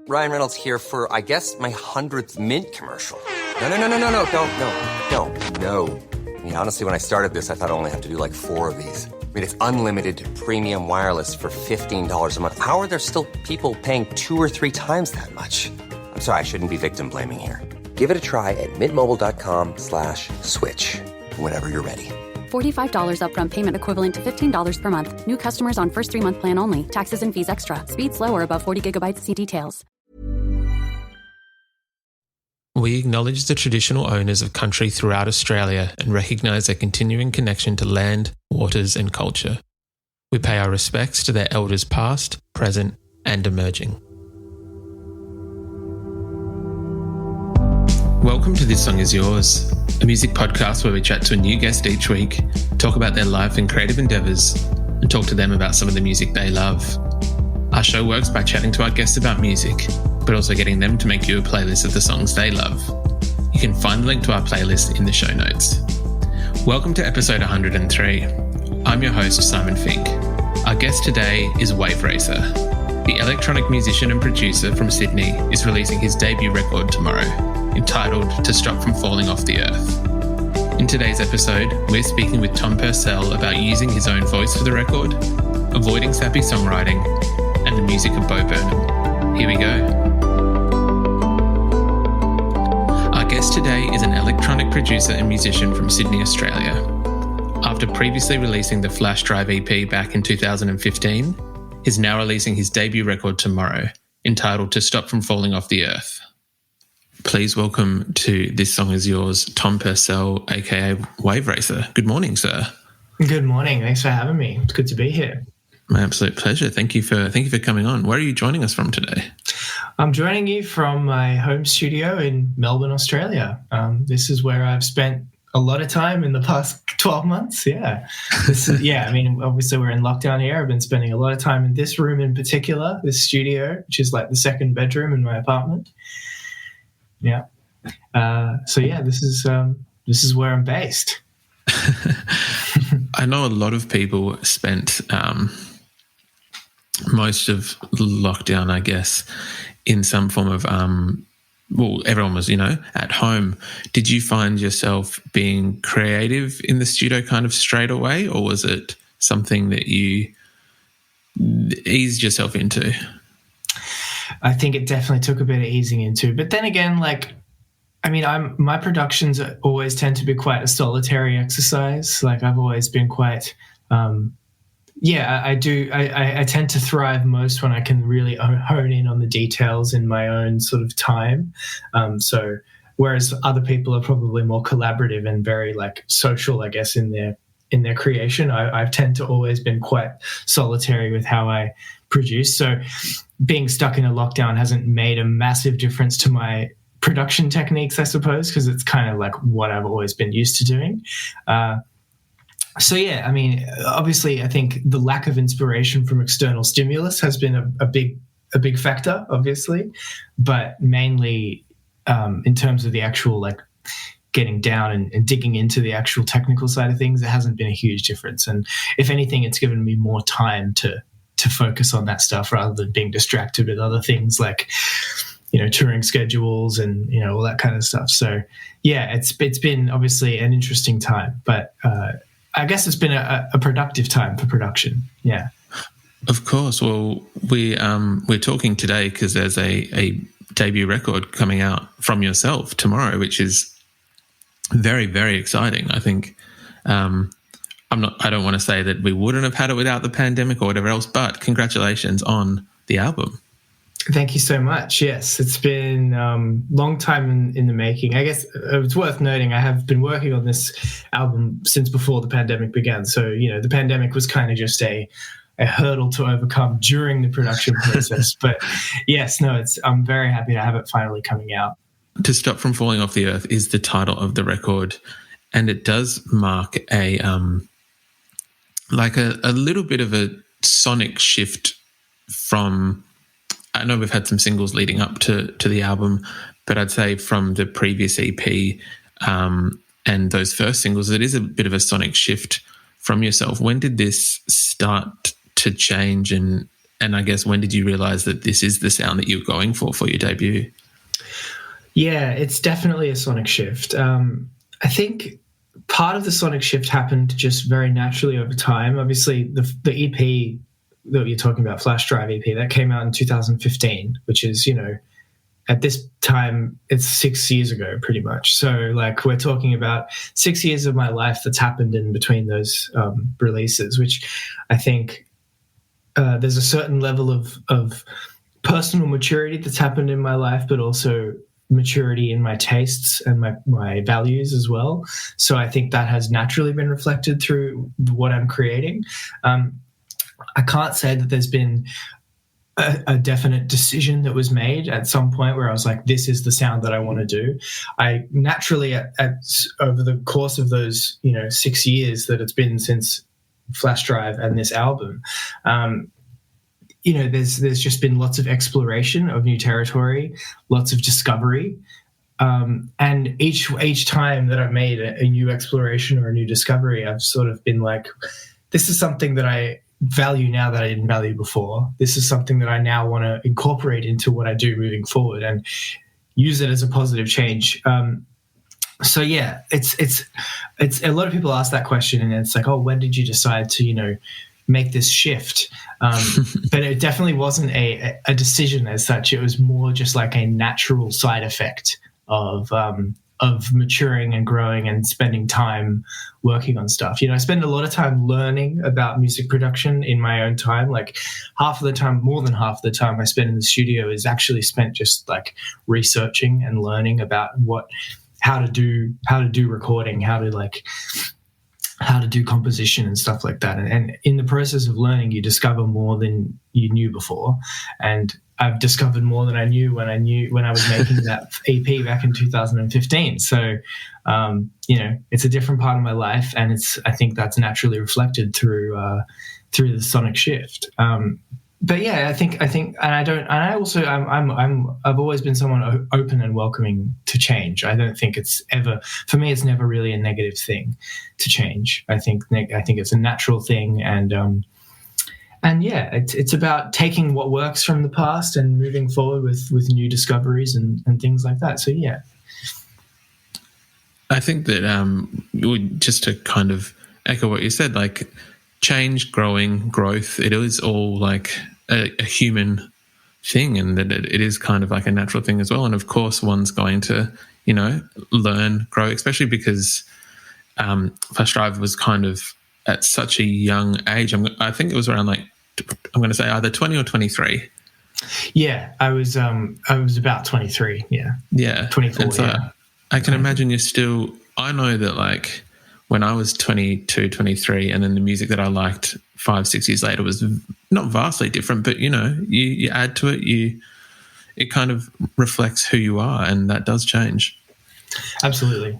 Ryan Reynolds here for, I guess, my 100th Mint commercial. No, don't. I mean, honestly, when I started this, I thought I only have to do like 4 of these. I mean, it's unlimited premium wireless for $15 a month. How are there still people paying 2 or 3 times that much? I'm sorry, I shouldn't be victim blaming here. Give it a try at mintmobile.com/switch. Whenever you're ready. $45 upfront payment equivalent to $15 per month. New customers on first 3-month plan only. Taxes and fees extra. Speed slower above 40 gigabytes. See details. We acknowledge the traditional owners of country throughout Australia and recognise their continuing connection to land, waters and culture. We pay our respects to their elders past, present and emerging. Welcome to This Song Is Yours, a music podcast where we chat to a new guest each week, talk about their life and creative endeavours, and talk to them about some of the music they love. Our show works by chatting to our guests about music, but also getting them to make you a playlist of the songs they love. You can find the link to our playlist in the show notes. Welcome to episode 103. I'm your host, Simon Fink. Our guest today is Wave Racer. The electronic musician and producer from Sydney is releasing his debut record tomorrow, entitled To Stop From Falling Off the Earth. In today's episode, we're speaking with Tom Purcell about using his own voice for the record, avoiding sappy songwriting, and the music of Bo Burnham. Here we go. Our guest today is an electronic producer and musician from Sydney, Australia. After previously releasing the Flash Drive EP back in 2015, he's now releasing his debut record tomorrow, entitled To Stop From Falling Off the Earth. Please welcome to This Song Is Yours, Tom Purcell, aka Wave Racer. Good morning, sir. Good morning. Thanks for having me. It's good to be here. My absolute pleasure. Thank you for coming on. Where are you joining us from today? I'm joining you from my home studio in Melbourne, Australia. This is where I've spent a lot of time in the past 12 months. Yeah. I mean, obviously we're in lockdown here. I've been spending a lot of time in this room in particular, this studio, which is like the second bedroom in my apartment. Yeah. This is where I'm based. I know a lot of people spent most of lockdown, I guess, in some form of everyone was, at home. Did you find yourself being creative in the studio kind of straight away, or was it something that you eased yourself into? I think it definitely took a bit of easing into, but then again, my productions always tend to be quite a solitary exercise. Like I've always been quite, I tend to thrive most when I can really hone in on the details in my own sort of time. So whereas other people are probably more collaborative and very like social, I guess, in their creation, I tend to always been quite solitary with how I produce. So being stuck in a lockdown hasn't made a massive difference to my production techniques, I suppose, because it's kind of like what I've always been used to doing. Obviously I think the lack of inspiration from external stimulus has been a big factor, obviously, but mainly in terms of the actual like getting down and digging into the actual technical side of things, it hasn't been a huge difference. And if anything, it's given me more time to focus on that stuff rather than being distracted with other things like, touring schedules and, all that kind of stuff. So yeah, it's been obviously an interesting time, but I guess it's been a productive time for production. Yeah. Of course. Well, we're talking today because there's a debut record coming out from yourself tomorrow, which is very, very exciting. I think I don't want to say that we wouldn't have had it without the pandemic or whatever else, but congratulations on the album. Thank you so much. Yes, it's been a long time in the making. I guess it's worth noting I have been working on this album since before the pandemic began. So, the pandemic was kind of just a hurdle to overcome during the production process. But yes, I'm very happy to have it finally coming out. To Stop From Falling Off the Earth is the title of the record, and it does mark a little bit of a sonic shift from, I know we've had some singles leading up to the album, but I'd say from the previous EP and those first singles, it is a bit of a sonic shift from yourself. When did this start to change, and And I guess when did you realise that this is the sound that you're going for your debut? Yeah, it's definitely a sonic shift. I think part of the sonic shift happened just very naturally over time. Obviously, the EP that you're talking about, Flash Drive EP, that came out in 2015, which is, at this time, it's 6 years ago, pretty much. So, like, we're talking about 6 years of my life that's happened in between those releases, which I think there's a certain level of personal maturity that's happened in my life, but also maturity in my tastes and my values as well. So I think that has naturally been reflected through what I'm creating. I can't say that there's been a definite decision that was made at some point where I was like, this is the sound that I want to do. I naturally, over the course of those 6 years that it's been since Flash Drive and this album, there's just been lots of exploration of new territory, lots of discovery, and each time that I've made a new exploration or a new discovery, I've sort of been like, this is something that I value now that I didn't value before. This is something that I now want to incorporate into what I do moving forward and use it as a positive change. So yeah, it's a lot of people ask that question, and it's like, oh, when did you decide to make this shift? But it definitely wasn't a decision as such. It was more just like a natural side effect of maturing and growing and spending time working on stuff. I spend a lot of time learning about music production in my own time. Like more than half the time I spend in the studio is actually spent just like researching and learning about how to do recording, how to do composition and stuff like that. And in the process of learning, you discover more than you knew before. And I've discovered more than I knew when I was making that EP back in 2015. So, it's a different part of my life, and I think that's naturally reflected through the sonic shift. But yeah, I think, and I've always been someone open and welcoming to change. I don't think for me, it's never really a negative thing to change. I think it's a natural thing, and yeah, it's about taking what works from the past and moving forward with new discoveries and things like that. So yeah, I think that just to kind of echo what you said, like change, growth, it is all like a human thing, and that it is kind of like a natural thing as well. And of course, one's going to, learn, grow, especially because Flash Drive was kind of at such a young age. I think it was around I'm going to say either 20 or 23. Yeah, I was about 23. Yeah, 24. And so yeah. I can imagine you're still. I know that like when I was 22, 23, and then the music that I liked 5-6 years later was not vastly different, but you add to it, it kind of reflects who you are, and that does change. Absolutely.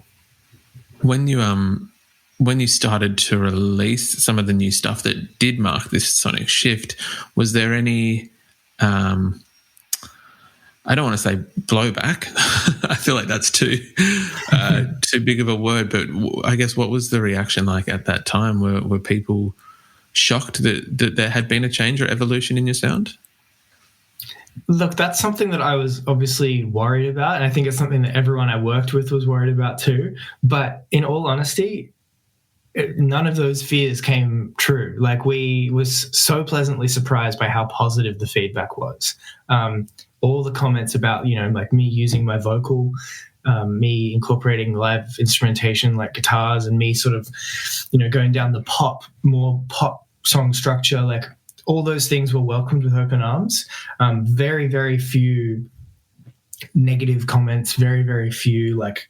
When you started to release some of the new stuff that did mark this sonic shift, was there any I don't want to say blowback. I feel like that's too big of a word, but I guess what was the reaction like at that time? Were people shocked that there had been a change or evolution in your sound? Look, that's something that I was obviously worried about, and I think it's something that everyone I worked with was worried about too. But in all honesty, none of those fears came true. Like, we was so pleasantly surprised by how positive the feedback was. All the comments about, like me using my vocal, me incorporating live instrumentation like guitars, and me sort of, going down the more pop song structure, like all those things were welcomed with open arms. Very, very few negative comments, very, very few like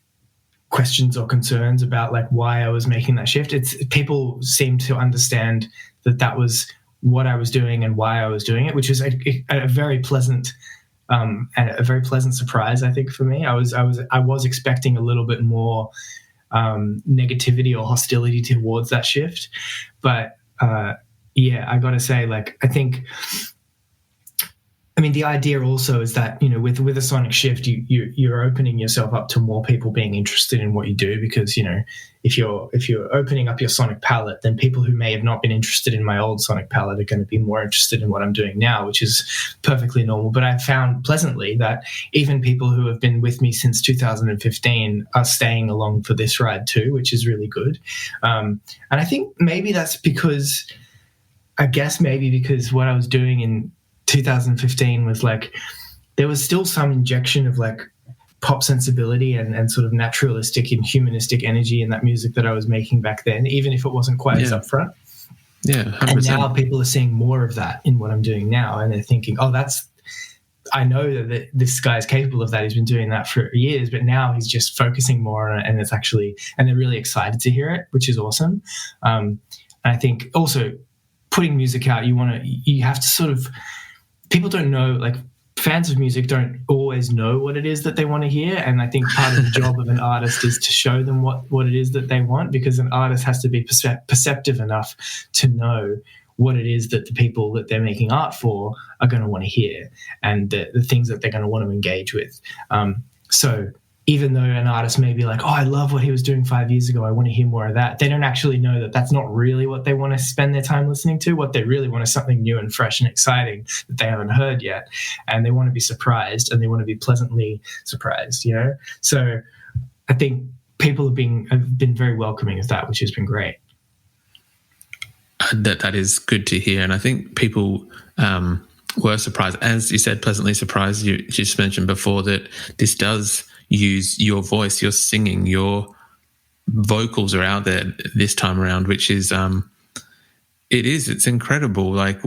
questions or concerns about like why I was making that shift. People seemed to understand that was what I was doing and why I was doing it, which is a very pleasant and a very pleasant surprise, I think, for me. I was expecting a little bit more negativity or hostility towards that shift, but yeah, I got to say, like, I think I mean, the idea also is that, with a sonic shift, you're opening yourself up to more people being interested in what you do, because, if you're opening up your sonic palette, then people who may have not been interested in my old sonic palette are going to be more interested in what I'm doing now, which is perfectly normal. But I've found pleasantly that even people who have been with me since 2015 are staying along for this ride too, which is really good. And I think maybe that's because what I was doing in 2015 was like, there was still some injection of like pop sensibility and sort of naturalistic and humanistic energy in that music that I was making back then, even if it wasn't quite as upfront. Yeah, 100%. And now people are seeing more of that in what I'm doing now, and they're thinking, I know that this guy's capable of that. He's been doing that for years, but now he's just focusing more on it, and they're really excited to hear it, which is awesome. And I think also putting music out, you have to sort of, people don't know, like, fans of music don't always know what it is that they want to hear, and I think part of the job of an artist is to show them what it is that they want, because an artist has to be perceptive enough to know what it is that the people that they're making art for are going to want to hear, and the things that they're going to want to engage with. So even though an artist may be like, oh, I love what he was doing 5 years ago, I want to hear more of that, they don't actually know that that's not really what they want to spend their time listening to. What they really want is something new and fresh and exciting that they haven't heard yet. And they want to be surprised, and they want to be pleasantly surprised, So I think people have been very welcoming of that, which has been great. That is good to hear. And I think people were surprised, as you said, pleasantly surprised. You just mentioned before that this does use your voice, your singing, your vocals are out there this time around, which is it's incredible. Like,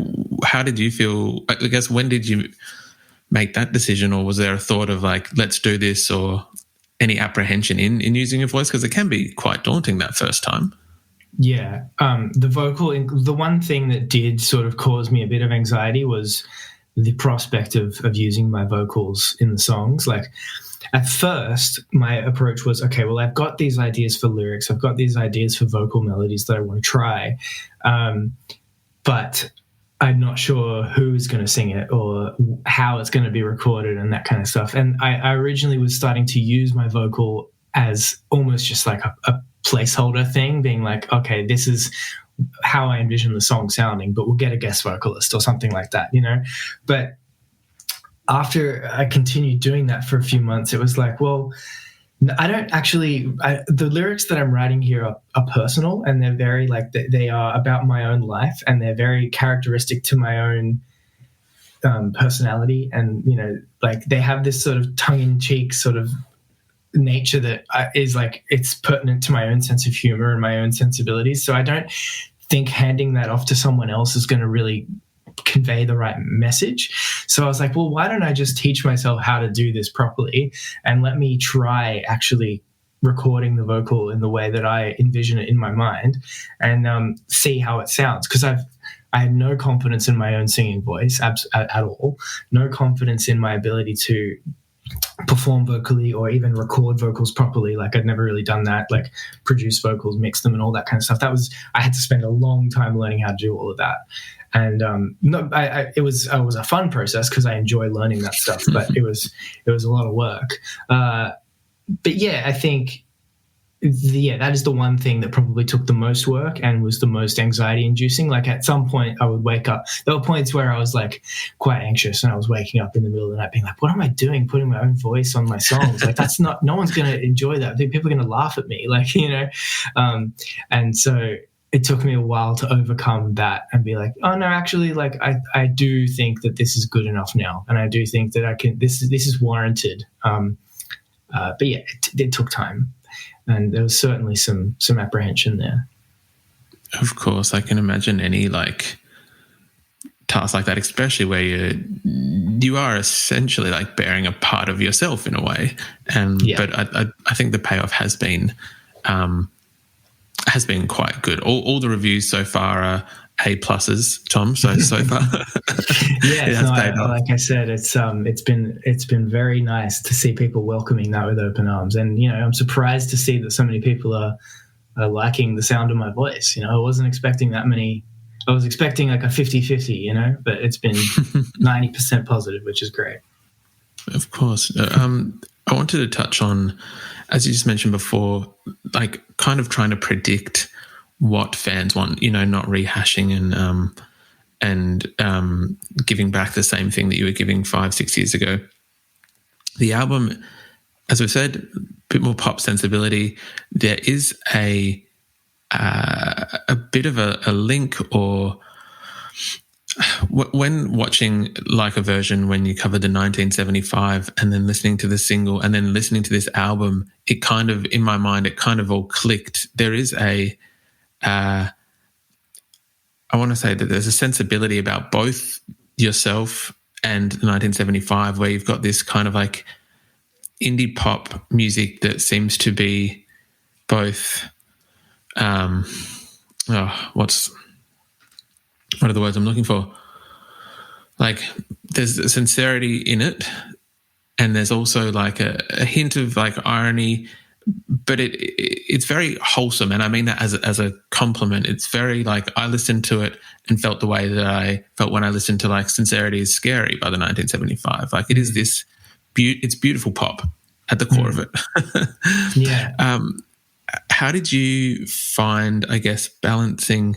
how did you feel? I guess, when did you make that decision, or was there a thought of like, let's do this, or any apprehension in using your voice? Because it can be quite daunting that first time. Yeah. The one thing that did sort of cause me a bit of anxiety was the prospect of using my vocals in the songs. Like, at first, my approach was, okay, well, I've got these ideas for lyrics, I've got these ideas for vocal melodies that I want to try, but I'm not sure who's going to sing it or how it's going to be recorded and that kind of stuff. And I originally was starting to use my vocal as almost just like a placeholder thing, being like, okay, this is how I envision the song sounding, but we'll get a guest vocalist or something like that, But after I continued doing that for a few months, it was like, well, I don't actually, the lyrics that I'm writing here are personal, and they're very they are about my own life, and they're very characteristic to my own personality. And, they have this sort of tongue-in-cheek sort of nature that is like, it's pertinent to my own sense of humor and my own sensibilities. So I don't think handing that off to someone else is going to really convey the right message. So I was like, well, why don't I just teach myself how to do this properly, and let me try actually recording the vocal in the way that I envision it in my mind, and see how it sounds. Because I had no confidence in my own singing voice at all, no confidence in my ability to perform vocally or even record vocals properly. Like, I'd never really done that, like produce vocals, mix them, and all that kind of stuff. I had to spend a long time learning how to do all of that. And it was a fun process because I enjoy learning that stuff, but it was a lot of work. But yeah, I think that is the one thing that probably took the most work and was the most anxiety inducing. Like, at some point I would wake up. There were points where I was like quite anxious, and I was waking up in the middle of the night being like, what am I doing putting my own voice on my songs? Like, that's no one's going to enjoy that. I think people are going to laugh at me, like, and so it took me a while to overcome that and be like, oh no, actually, like, I do think that this is good enough now. And I do think that this is warranted. But yeah, it took time. And there was certainly some apprehension there. Of course, I can imagine any like task like that, especially where you are essentially like bearing a part of yourself in a way. But I think the payoff has been quite good. All the reviews so far are A+, Tom. So far, like I said, it's been very nice to see people welcoming that with open arms, and I'm surprised to see that so many people are liking the sound of my voice. I wasn't expecting that many. I was expecting like a 50-50, you know, but it's been 90% positive, which is great. Of course. I wanted to touch on, as you just mentioned before, like kind of trying to predict what fans want, you know, not rehashing and giving back the same thing that you were giving 5-6 years ago. The album, as we said, a bit more pop sensibility. There is a bit of a link, or when watching like a version, when you covered the 1975 and then listening to the single and then listening to this album, it kind of, in my mind, it kind of all clicked. There is I want to say that there's a sensibility about both yourself and the 1975, where you've got this kind of like indie pop music that seems to be both what are the words I'm looking for? Like there's a sincerity in it, and there's also like a hint of like irony, but it's very wholesome, and I mean that as a compliment. It's very like, I listened to it and felt the way that I felt when I listened to like Sincerity is Scary by the 1975. Like it is this it's beautiful pop at the core of it. Yeah. How did you find, I guess, balancing?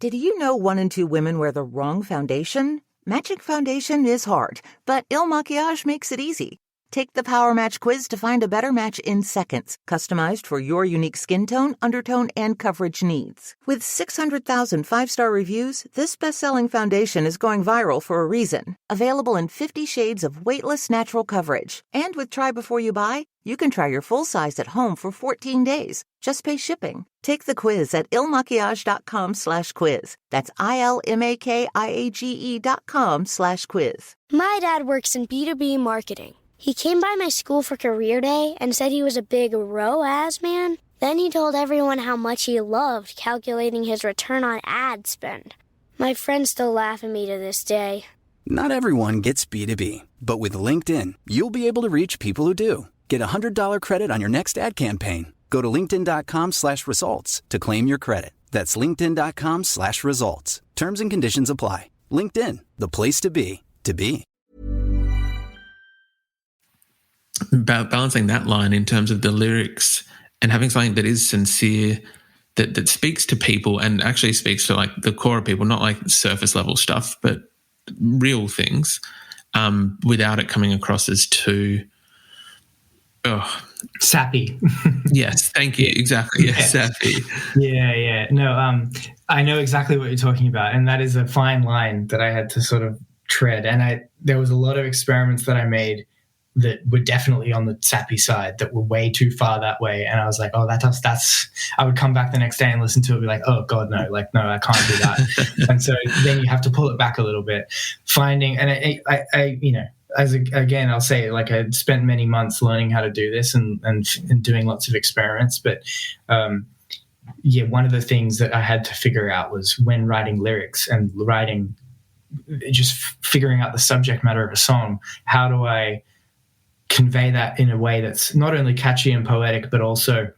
Did you know 1 in 2 women wear the wrong foundation? Matching foundation is hard, but Il Maquillage makes it easy. Take the Power Match quiz to find a better match in seconds, customized for your unique skin tone, undertone, and coverage needs. With 600,000 5-star reviews, this best-selling foundation is going viral for a reason. Available in 50 shades of weightless natural coverage. And with Try Before You Buy, you can try your full size at home for 14 days. Just pay shipping. Take the quiz at ilmaquillage.com/quiz. That's ILMAKIAGE.com/quiz. My dad works in B2B marketing. He came by my school for career day and said he was a big ROAS man. Then he told everyone how much he loved calculating his return on ad spend. My friends still laugh at me to this day. Not everyone gets B2B, but with LinkedIn, you'll be able to reach people who do. Get $100 credit on your next ad campaign. Go to linkedin.com/results to claim your credit. That's linkedin.com/results. Terms and conditions apply. LinkedIn, the place to be, to be. Balancing that line in terms of the lyrics and having something that is sincere, that speaks to people and actually speaks to like the core of people, not like surface level stuff, but real things, without it coming across as too sappy. Yes, thank you. Exactly. Yeah, sappy. Yeah. No, I know exactly what you're talking about, and that is a fine line that I had to sort of tread. And there was a lot of experiments that I made that were definitely on the sappy side, that were way too far that way. And I was like, oh, that's, I would come back the next day and listen to it and be like, oh God, no, like, no, I can't do that. And so then you have to pull it back a little bit, finding, and I you know, again, I'll say, like, I spent many months learning how to do this and doing lots of experiments. But one of the things that I had to figure out was, when writing lyrics and just figuring out the subject matter of a song, how do I convey that in a way that's not only catchy and poetic, but also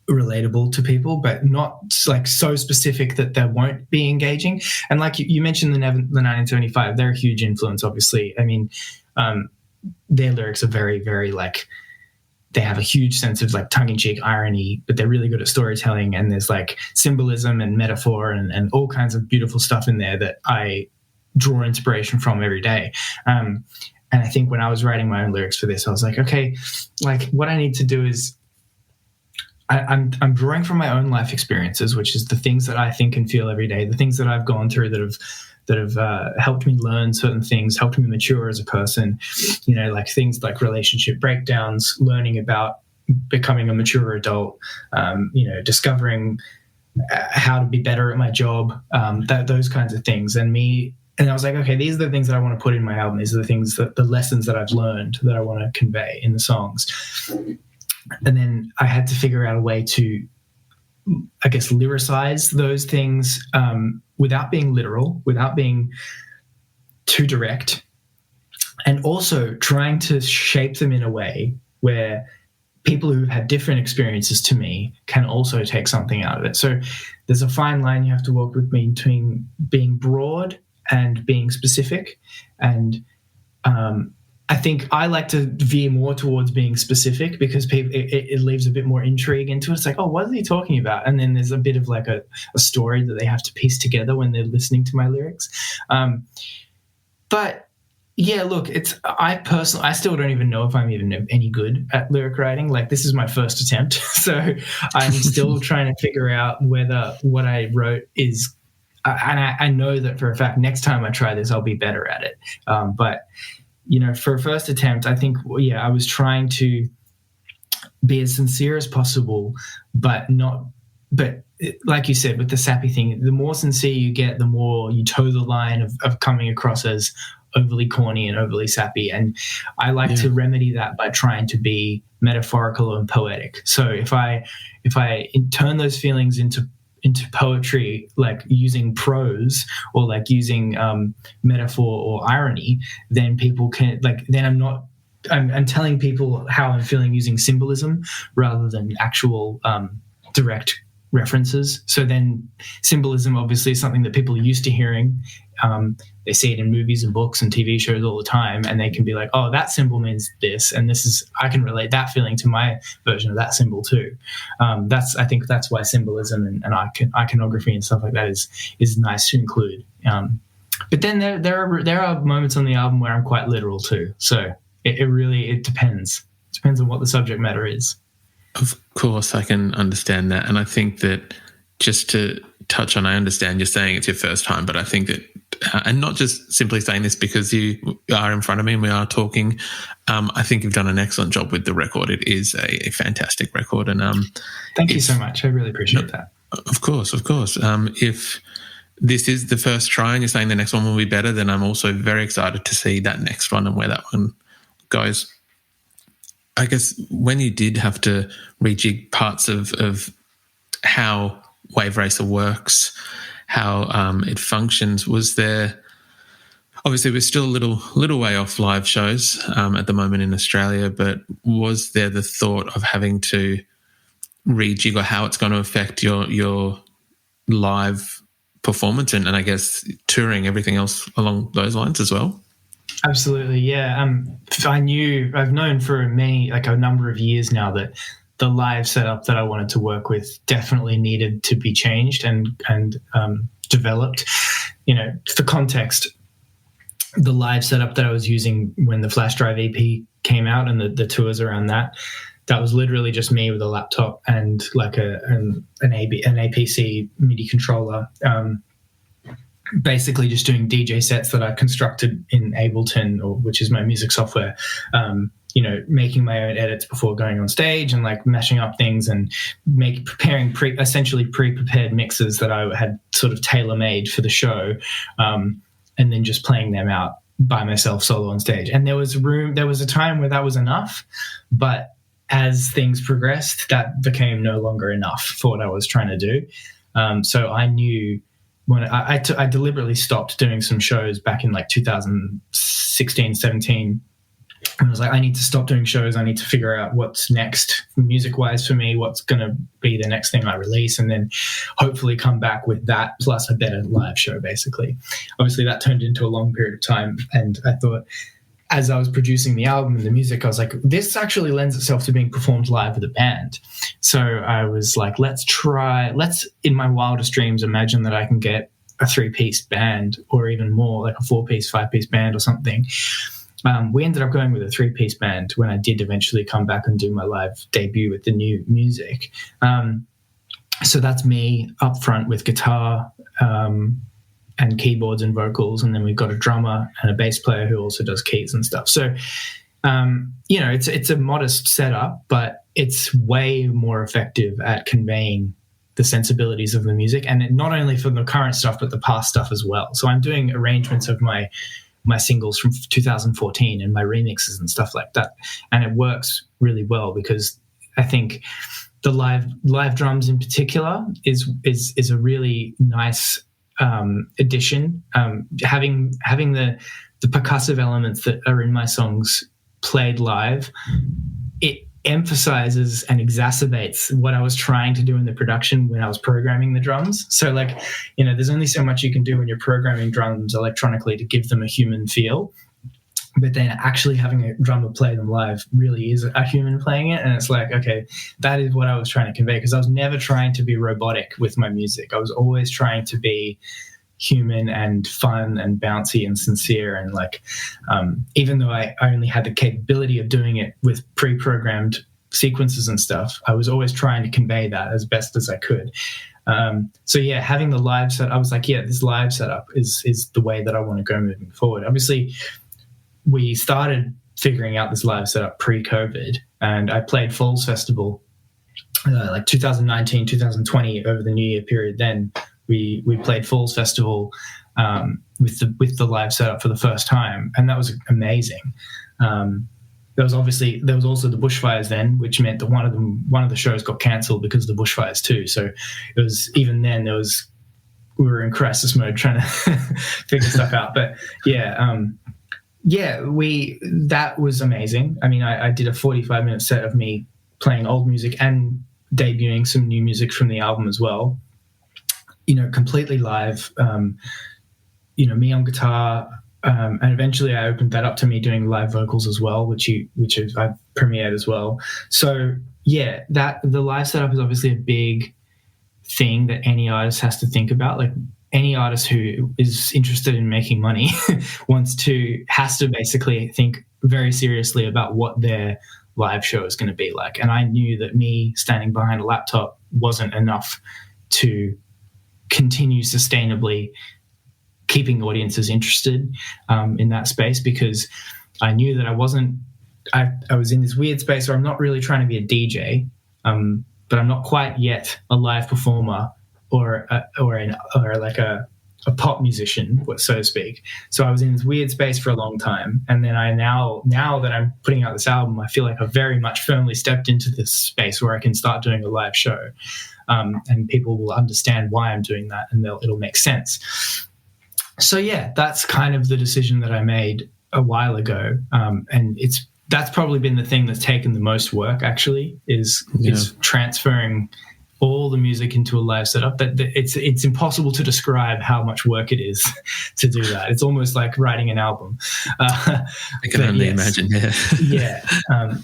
relatable to people, but not like so specific that they won't be engaging. And like you mentioned the 1975, they're a huge influence, obviously. I mean, their lyrics are very, very like, they have a huge sense of like tongue-in-cheek irony, but they're really good at storytelling. And there's like symbolism and metaphor and all kinds of beautiful stuff in there that I draw inspiration from every day. And I think when I was writing my own lyrics for this, I was like, okay, like what I need to do is I'm drawing from my own life experiences, which is the things that I think and feel every day, the things that I've gone through that have helped me learn certain things, helped me mature as a person, you know, like things like relationship breakdowns, learning about becoming a mature adult, you know, discovering how to be better at my job, those kinds of things. And I was like, okay, these are the things that I want to put in my album. These are the things the lessons that I've learned that I want to convey in the songs. And then I had to figure out a way to, I guess, lyricize those things without being literal, without being too direct, and also trying to shape them in a way where people who've had different experiences to me can also take something out of it. So there's a fine line you have to walk with me between being broad and being specific. And I think I like to veer more towards being specific because it leaves a bit more intrigue into it. It's like, oh, what are they talking about? And then there's a bit of like a story that they have to piece together when they're listening to my lyrics. But yeah, look, I still don't even know if I'm even any good at lyric writing. Like, this is my first attempt. So I'm still trying to figure out whether what I wrote is, and I know that for a fact, next time I try this, I'll be better at it. But, you know, for a first attempt, I think, I was trying to be as sincere as possible, but like you said, with the sappy thing, the more sincere you get, the more you toe the line of coming across as overly corny and overly sappy. And I like to remedy that by trying to be metaphorical and poetic. So if I turn those feelings into poetry, like using prose or like using metaphor or irony, then people can I'm telling people how I'm feeling using symbolism rather than actual direct references. So then symbolism obviously is something that people are used to hearing. They see it in movies and books and TV shows all the time, and they can be like, oh, that symbol means this, and I can relate that feeling to my version of that symbol too. I think that's why symbolism and iconography and stuff like that is nice to include. But then there are moments on the album where I'm quite literal too. So it really depends. It depends on what the subject matter is. Of course, I can understand that. And I think that just to touch on, I understand you're saying it's your first time, but I think that, and not just simply saying this because you are in front of me and we are talking, I think you've done an excellent job with the record. It is a fantastic record. And thank you so much. I really appreciate that. Of course. If this is the first try and you're saying the next one will be better, then I'm also very excited to see that next one and where that one goes. I guess when you did have to rejig parts of how Wave Racer works, how it functions, was there, obviously we're still a little way off live shows at the moment in Australia, but was there the thought of having to rejig or how it's going to affect your live performance and I guess touring, everything else along those lines as well? Absolutely, yeah. I've known for a number of years now that the live setup that I wanted to work with definitely needed to be changed and developed. You know, for context, the live setup that I was using when the Flash Drive EP came out and the tours around that was literally just me with a laptop and like an APC MIDI controller. Basically just doing DJ sets that I constructed in Ableton, which is my music software, making my own edits before going on stage and like mashing up things and preparing essentially pre-prepared mixes that I had sort of tailor-made for the show, and then just playing them out by myself solo on stage. And there was a time where that was enough, but as things progressed, that became no longer enough for what I was trying to do. So I knew when I deliberately stopped doing some shows back in like 2016, 17. And I was like, I need to stop doing shows. I need to figure out what's next music-wise for me, what's going to be the next thing I release, and then hopefully come back with that plus a better live show, basically. Obviously, that turned into a long period of time, and I thought as I was producing the album and the music, I was like, this actually lends itself to being performed live with a band. So I was like, let's in my wildest dreams imagine that I can get a 3-piece band or even more, like a 4-piece, 5-piece band or something. We ended up going with a 3-piece band when I did eventually come back and do my live debut with the new music. So that's me up front with guitar and keyboards and vocals, and then we've got a drummer and a bass player who also does keys and stuff. So, it's a modest setup, but it's way more effective at conveying the sensibilities of the music, and not only for the current stuff, but the past stuff as well. So I'm doing arrangements of my singles from 2014 and my remixes and stuff like that. And it works really well because I think the live drums in particular is a really nice addition. Having the percussive elements that are in my songs played live, emphasizes and exacerbates what I was trying to do in the production when I was programming the drums. So like, there's only so much you can do when you're programming drums electronically to give them a human feel. But then actually having a drummer play them live really is a human playing it. And it's like, okay, that is what I was trying to convey, because I was never trying to be robotic with my music. I was always trying to be human and fun and bouncy and sincere. And like, even though I only had the capability of doing it with pre-programmed sequences and stuff, I was always trying to convey that as best as I could. So yeah, having the live set, I was like, yeah, this live setup is the way that I want to go moving forward. Obviously, we started figuring out this live setup pre-COVID, and I played Falls Festival like 2019, 2020 over the New Year period. Then we played Falls Festival with the live setup for the first time, and that was amazing. There was also the bushfires then, which meant that one of the shows got cancelled because of the bushfires too. So it was, even then we were in crisis mode trying to figure stuff out. But that was amazing. I mean, I did a 45-minute set of me playing old music and debuting some new music from the album as well. Completely live. Me on guitar, and eventually I opened that up to me doing live vocals as well, which I've premiered as well. So yeah, the live setup is obviously a big thing that any artist has to think about. Like, any artist who is interested in making money has to basically think very seriously about what their live show is going to be like. And I knew that me standing behind a laptop wasn't enough to continue sustainably keeping audiences interested in that space, because I knew that I was in this weird space where I'm not really trying to be a DJ, but I'm not quite yet a live performer or like a pop musician, so to speak. So I was in this weird space for a long time, and then now that I'm putting out this album, I feel like I've very much firmly stepped into this space where I can start doing a live show, and people will understand why I'm doing that, and it'll make sense. So yeah, that's kind of the decision that I made a while ago, and that's probably been the thing that's taken the most work. Actually, is transferring all the music into a live setup. That it's impossible to describe how much work it is to do that. It's almost like writing an album. I can only imagine. Yeah.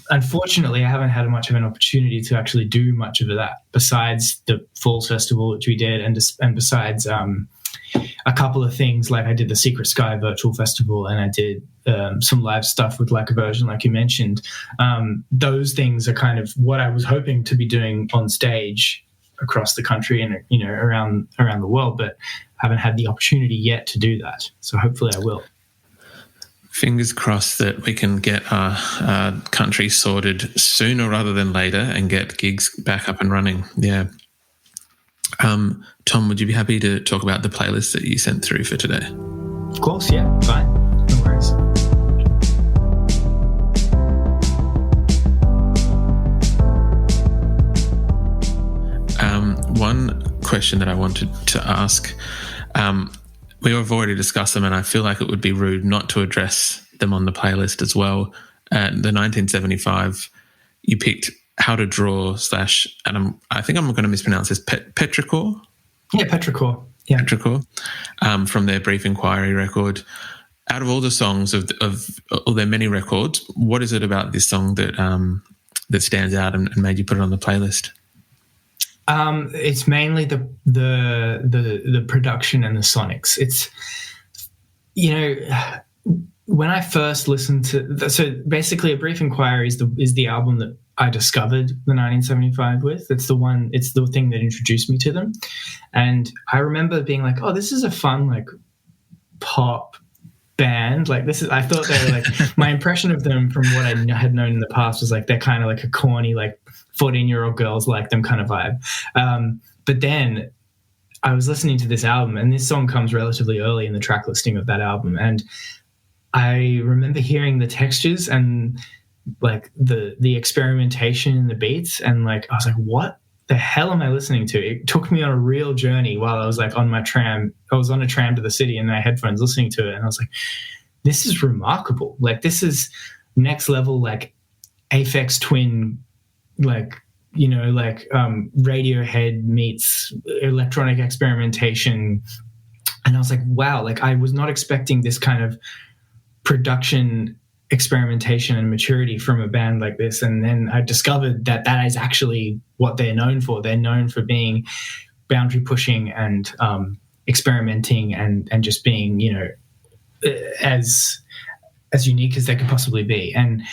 Unfortunately, I haven't had much of an opportunity to actually do much of that besides the Falls Festival, which we did, and besides a couple of things, like I did the Secret Sky Virtual Festival, and I did some live stuff with Like a Version, like you mentioned. Those things are kind of what I was hoping to be doing on stage across the country and around the world, but haven't had the opportunity yet to do that. So hopefully I will. Fingers crossed that we can get our country sorted sooner rather than later and get gigs back up and running. Yeah. Tom, would you be happy to talk about the playlist that you sent through for today? Of course, yeah, fine. No worries. One question that I wanted to ask, we have already discussed them, and I feel like it would be rude not to address them on the playlist as well. The 1975, you picked How to Draw / and I think I'm going to mispronounce this, Petrichor? Yeah, Petrichor. Yeah. Petrichor, from their Brief Inquiry record. Out of all the songs of all their many records, what is it about this song that stands out and made you put it on the playlist? It's mainly the production and the sonics. It's, when I first listened to, so basically A Brief Inquiry is the album that I discovered the 1975 with. It's the thing that introduced me to them. And I remember being like, oh, this is a fun, like, pop band. Like, I thought they were like, my impression of them from what I had known in the past was like, they're kind of like a corny, like 14-year-old girls like them kind of vibe. But then I was listening to this album, and this song comes relatively early in the track listing of that album. And I remember hearing the textures and like the experimentation in the beats, and like I was like, what the hell am I listening to? It took me on a real journey while I was like on my tram. I was on a tram to the city in my headphones listening to it, and I was like, this is remarkable. Like, this is next level, like Aphex Twin Radiohead meets electronic experimentation. And I was like, wow, like I was not expecting this kind of production experimentation and maturity from a band like this. And then I discovered that is actually what they're known for. They're known for being boundary pushing and experimenting and just being, as unique as they could possibly be. And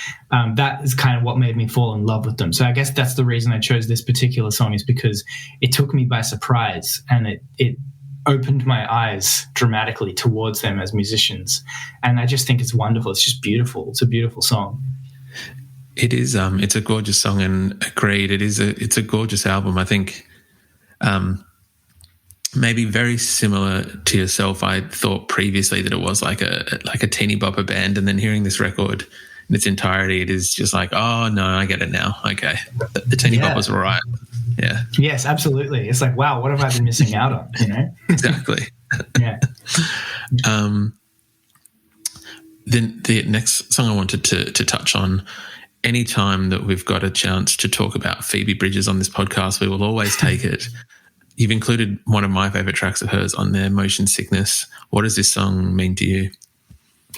that is kind of what made me fall in love with them. So I guess that's the reason I chose this particular song, is because it took me by surprise, and it opened my eyes dramatically towards them as musicians. And I just think it's wonderful. It's just beautiful. It's a beautiful song. It is. It's a gorgeous song, and agreed. It's a gorgeous album. I think maybe very similar to yourself. I thought previously that it was like a teeny bopper band, and then hearing this record in its entirety, it is just like, oh no, I get it now. Okay, the teeny boppers were right. Yeah. Yes, absolutely. It's like, wow, what have I been missing out on? Exactly. Yeah. Then the next song I wanted to touch on. Anytime that we've got a chance to talk about Phoebe Bridgers on this podcast, we will always take it. You've included one of my favourite tracks of hers on there, Motion Sickness. What does this song mean to you?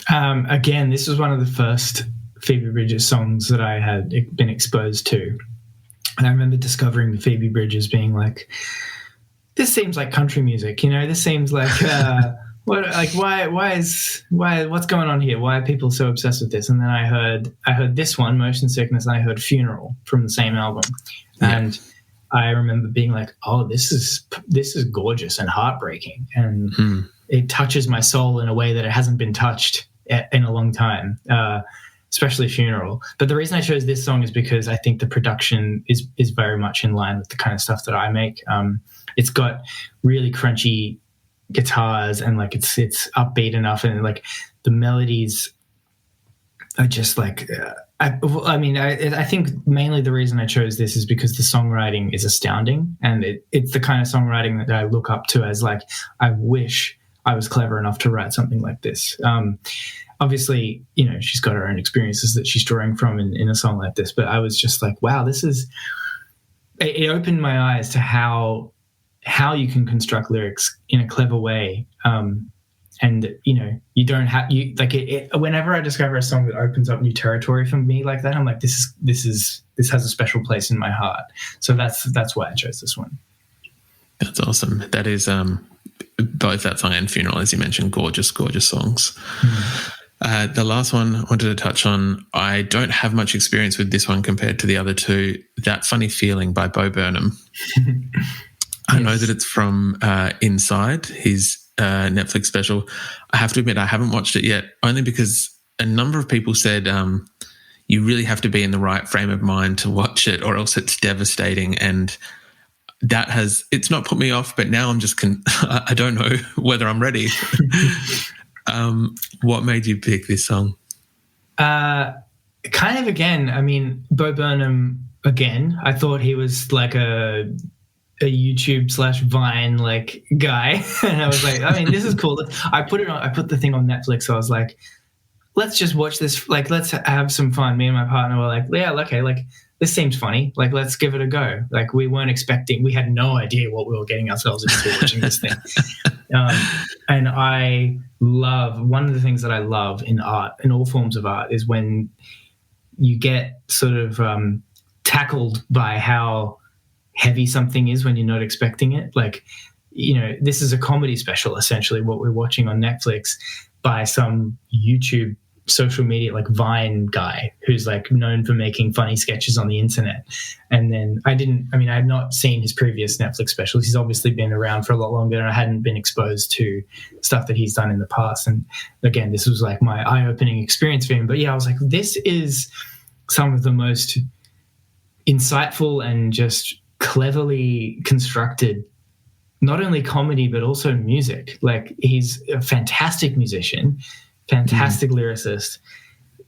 Again, this was one of the first Phoebe Bridgers songs that I had been exposed to. And I remember discovering Phoebe Bridgers being like, this seems like country music, this seems like, what's going on here? Why are people so obsessed with this? And then I heard this one, Motion Sickness, and I heard Funeral from the same album. Yeah. And I remember being like, oh, this is gorgeous and heartbreaking. And it touches my soul in a way that it hasn't been touched in a long time. Especially Funeral. But the reason I chose this song is because I think the production is very much in line with the kind of stuff that I make. It's got really crunchy guitars, and like it's upbeat enough, and like the melodies are just like I think mainly the reason I chose this is because the songwriting is astounding, and it's the kind of songwriting that I look up to as like, I wish I was clever enough to write something like this. Obviously, she's got her own experiences that she's drawing from in a song like this, but I was just like, wow, it opened my eyes to how you can construct lyrics in a clever way. And you don't have, whenever I discover a song that opens up new territory for me like that, I'm like, this has a special place in my heart. So that's why I chose this one. That's awesome. That is, both that song and Funeral, as you mentioned, gorgeous, gorgeous songs. The last one I wanted to touch on, I don't have much experience with this one compared to the other two, That Funny Feeling by Bo Burnham. I know that it's from Inside, his Netflix special. I have to admit I haven't watched it yet, only because a number of people said you really have to be in the right frame of mind to watch it, or else it's devastating. And it's not put me off, but now I'm just I don't know whether I'm ready. What made you pick this song? Kind of again, Bo Burnham again. I thought he was like a YouTube / Vine like guy, and I was like, this is cool. I put the thing on Netflix. So I was like, let's just watch this. Like, let's have some fun. Me and my partner were like, yeah, okay, like this seems funny. Like, let's give it a go. Like, we had no idea what we were getting ourselves into watching this thing. And one of the things that I love in art, in all forms of art, is when you get sort of tackled by how heavy something is when you're not expecting it. Like, this is a comedy special, essentially, what we're watching on Netflix, by some YouTube social media, like Vine guy, who's like known for making funny sketches on the internet. And then I had not seen his previous Netflix specials. He's obviously been around for a lot longer, and I hadn't been exposed to stuff that he's done in the past. And again, this was like my eye-opening experience for him. But yeah, I was like, this is some of the most insightful and just cleverly constructed, not only comedy, but also music. Like, he's a fantastic musician, fantastic lyricist,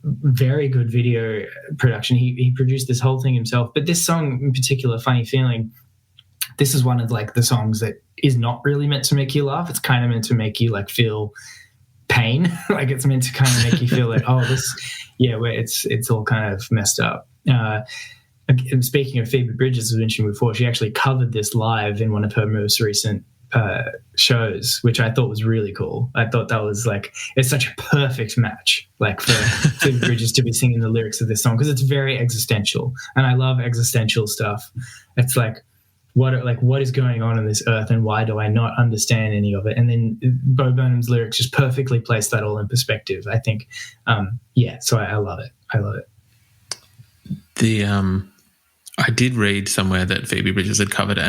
very good video production. He produced this whole thing himself. But this song in particular, Funny Feeling, this is one of like the songs that is not really meant to make you laugh. It's kind of meant to make you like feel pain. Like, it's meant to kind of make you feel like, where it's all kind of messed up. and speaking of Phoebe Bridgers, as I mentioned before, she actually covered this live in one of her most recent shows, which I thought was really cool. I thought that was like, it's such a perfect match, like for Phoebe Bridgers to be singing the lyrics of this song, because it's very existential, and I love existential stuff. It's like, what is going on in this earth, and why do I not understand any of it? And then Bo Burnham's lyrics just perfectly place that all in perspective, I think. So I love it. I love it. I did read somewhere that Phoebe Bridgers had covered it,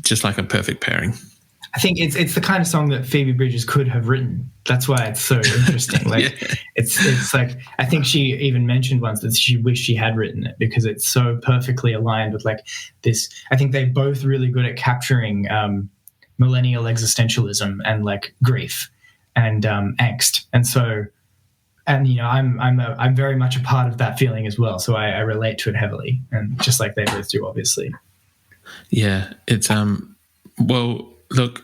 just like a perfect pairing. I think it's the kind of song that Phoebe Bridgers could have written. That's why it's so interesting. Like it's like, I think she even mentioned once that she wished she had written it, because it's so perfectly aligned with like this. I think they're both really good at capturing millennial existentialism and like grief and angst, and so. And I'm very much a part of that feeling as well, so I relate to it heavily, and just like they both do, obviously. Yeah, it's well, look,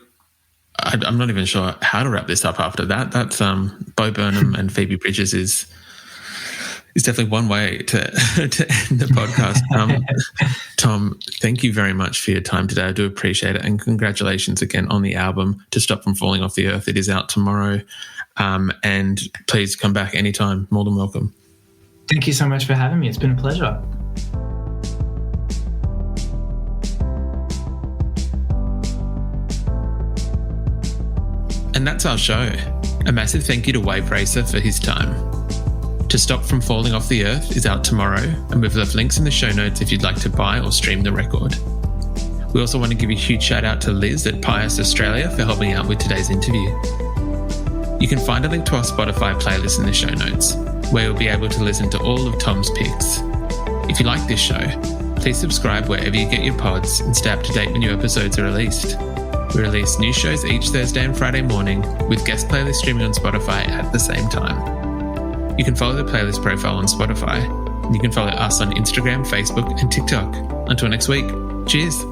I'm not even sure how to wrap this up after that. That's Bo Burnham and Phoebe Bridgers is definitely one way to end the podcast. Tom, thank you very much for your time today. I do appreciate it, and congratulations again on the album To Stop From Falling Off the Earth. It is out tomorrow. And please come back anytime. More than welcome. Thank you so much for having me. It's been a pleasure. And that's our show. A massive thank you to Wave Racer for his time. To Stop From Falling Off the Earth is out tomorrow, and we've left links in the show notes if you'd like to buy or stream the record. We also want to give a huge shout out to Liz at PIAS Australia for helping out with today's interview. You can find a link to our Spotify playlist in the show notes, where you'll be able to listen to all of Tom's picks. If you like this show, please subscribe wherever you get your pods and stay up to date when new episodes are released. We release new shows each Thursday and Friday morning, with guest playlists streaming on Spotify at the same time. You can follow the playlist profile on Spotify, and you can follow us on Instagram, Facebook, and TikTok. Until next week, cheers.